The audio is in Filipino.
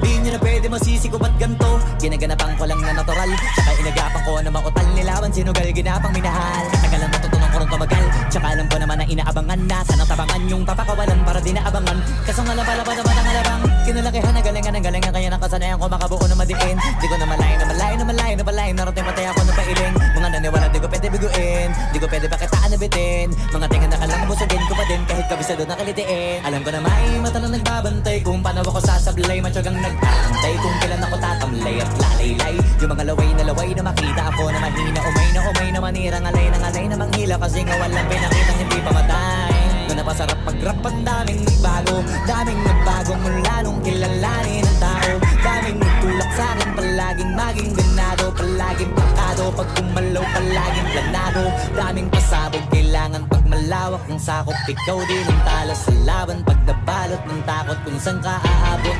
Di nyo na pwede masisi ko ba't ganto. Ginaganapan ko lang na natural, tsaka inagapan ko na makutal. Nilawan sinugal, ginapang minahal. Katagalan matutunan ko rin tumagal, tsaka alam ko naman na inaabangan na sanang tabangan yung papakawalan para di naabangan. Kaso nga lang pala pa naman ang alabang kinalakihan na galingan kaya nakasanayan ko makabuo na madiin. Di ko na malayo narating patay ako na pailing. Mga naniwala di ko pwede biguin, di ko pwede pakitaan na bitin. Mga tingan na kalang busugin ko pa din kahit kabisado na kalitiin. Alam ko na may mata na nagbabantay kung paano ako sasablay. Matyagang nagtaantay kung kailan ako tatamlay at lalaylay. Yung mga laway na makita ako na mahina. Umay na manirang alay na manghila. Kasi nga walang pinakitang hindi pamatay. Na napasarap pag-rap ang daming nagbago mula nung kilalanin ang tao. Daming nagtulak sa'kin, palaging maging ganado, palaging pakado, pag kumalaw palaging planado. Daming pasabog, kailangan pag malawak ng sakop. Ikaw din ang talo sa laban, pag nabalot ng takot kung saan ka aabot.